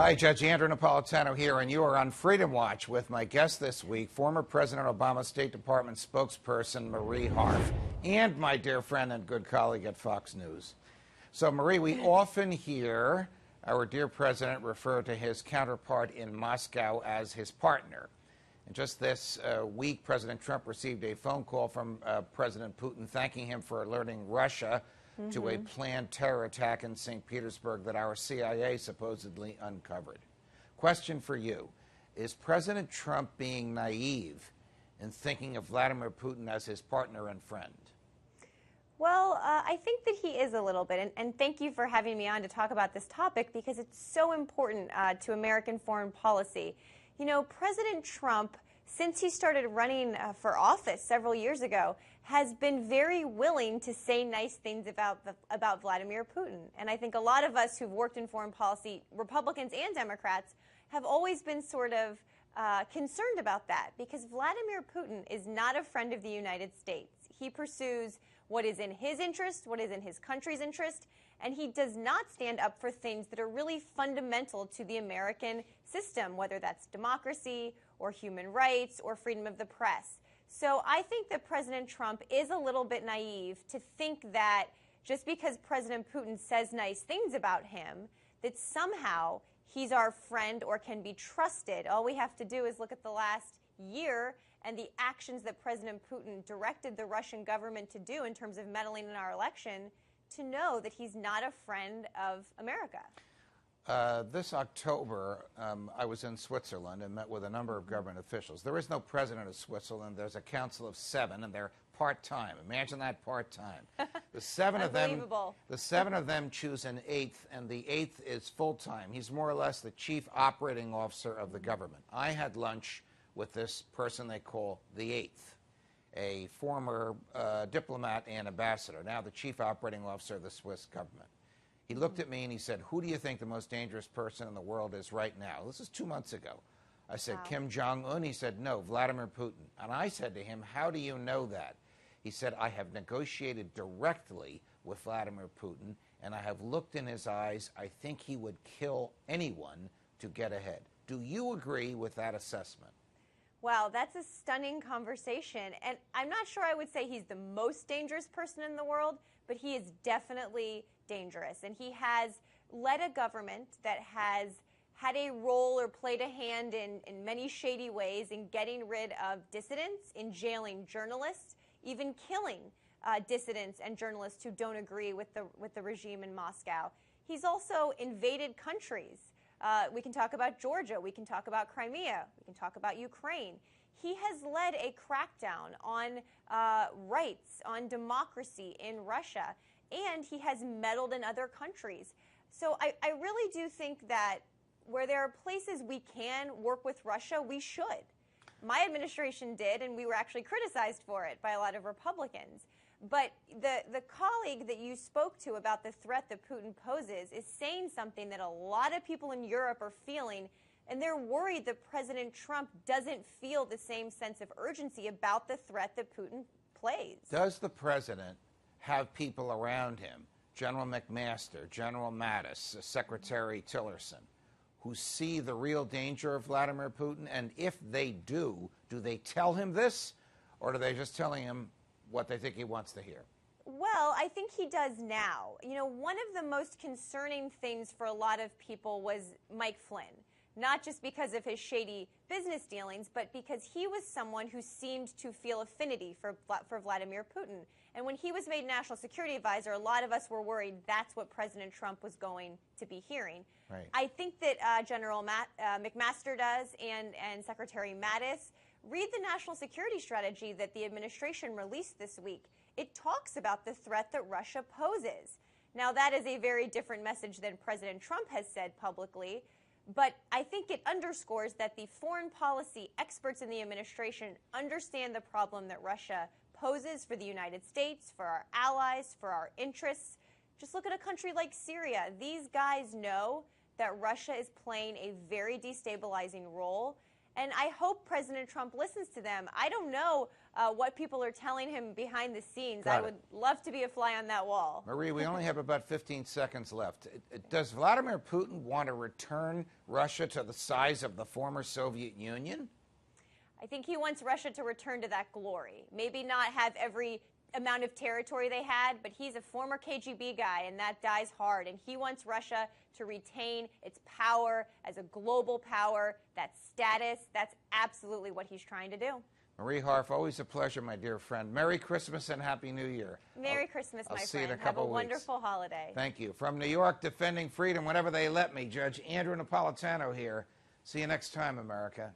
Hi, Judge Andrew Napolitano here, and you are on Freedom Watch with my guest this week, former President Obama State Department spokesperson Marie Harf, and my dear friend and good colleague at Fox News. So, Marie, we often hear our dear president refer to his counterpart in Moscow as his partner. And just this week, President Trump received a phone call from President Putin thanking him for alerting Russia to a planned terror attack in St. Petersburg that our CIA supposedly uncovered. Question for you. Is President Trump being naive in thinking of Vladimir Putin as his partner and friend? Well, I think that he is a little bit, and thank you for having me on to talk about this topic because it's so important to American foreign policy. You know, President Trump, since he started running for office several years ago, has been very willing to say nice things about Vladimir Putin. And I think a lot of us who've worked in foreign policy, Republicans and Democrats, have always been sort of concerned about that because Vladimir Putin is not a friend of the United States. He pursues what is in his interest, what is in his country's interest, and he does not stand up for things that are really fundamental to the American system, whether that's democracy or human rights or freedom of the press. So I think that President Trump is a little bit naive to think that just because President Putin says nice things about him, that somehow he's our friend or can be trusted. All we have to do is look at the last year and the actions that President Putin directed the Russian government to do in terms of meddling in our election to know that he's not a friend of America. This October, I was in Switzerland and met with a number of government officials. There is no president of Switzerland. There's a council of 7, and they're part-time. Imagine that, part-time. The 7 of them choose an 8th, and the 8th is full-time. He's more or less the chief operating officer of the government. I had lunch with this person they call the 8th, a former diplomat and ambassador, now the chief operating officer of the Swiss government. He looked at me and he said, "Who do you think the most dangerous person in the world is right now?" This is 2 months ago. I said, "Wow. Kim Jong-un?" He said, "No, Vladimir Putin." And I said to him, "How do you know that?" He said, "I have negotiated directly with Vladimir Putin, and I have looked in his eyes. I think he would kill anyone to get ahead." Do you agree with that assessment? Wow, that's a stunning conversation. And I'm not sure I would say he's the most dangerous person in the world, but he is definitely dangerous. And he has led a government that has had a role or played a hand in many shady ways in getting rid of dissidents, in jailing journalists, even killing dissidents and journalists who don't agree with the regime in Moscow. He's also invaded countries. We can talk about Georgia, we can talk about Crimea, we can talk about Ukraine. He has led a crackdown on rights, on democracy in Russia, and he has meddled in other countries. So I really do think that where there are places we can work with Russia, we should. My administration did, and we were actually criticized for it by a lot of Republicans. But the colleague that you spoke to about the threat that Putin poses is saying something that a lot of people in Europe are feeling, and they're worried that President Trump doesn't feel the same sense of urgency about the threat that Putin plays. Does the president have people around him, General McMaster, General Mattis, Secretary Tillerson, who see the real danger of Vladimir Putin? And if they do they tell him this, or are they just telling him what they think he wants to hear? Well, I think he does now. You know, one of the most concerning things for a lot of people was Mike Flynn, not just because of his shady business dealings, but because he was someone who seemed to feel affinity for Vladimir Putin. And when he was made National Security Advisor, a lot of us were worried that's what President Trump was going to be hearing. Right. I think that General McMaster does and Secretary Mattis. Read the national security strategy that the administration released this week. It talks about the threat that Russia poses. Now, that is a very different message than President Trump has said publicly, but I think it underscores that the foreign policy experts in the administration understand the problem that Russia poses for the United States, for our allies, for our interests. Just look at a country like Syria. These guys know that Russia is playing a very destabilizing role. And I hope President Trump listens to them. I don't know what people are telling him behind the scenes. I would love to be a fly on that wall. Marie, we only have about 15 seconds left. Does Vladimir Putin want to return Russia to the size of the former Soviet Union? I think he wants Russia to return to that glory. Maybe not have every amount of territory they had, but he's a former KGB guy, and that dies hard. And he wants Russia to retain its power as a global power, that status. That's absolutely what he's trying to do. Marie Harf, always a pleasure, my dear friend. Merry Christmas and Happy New Year. Merry Christmas, my friend. I'll see you in a couple weeks. Have a wonderful holiday. Thank you. From New York, defending freedom whenever they let me, Judge Andrew Napolitano here. See you next time, America.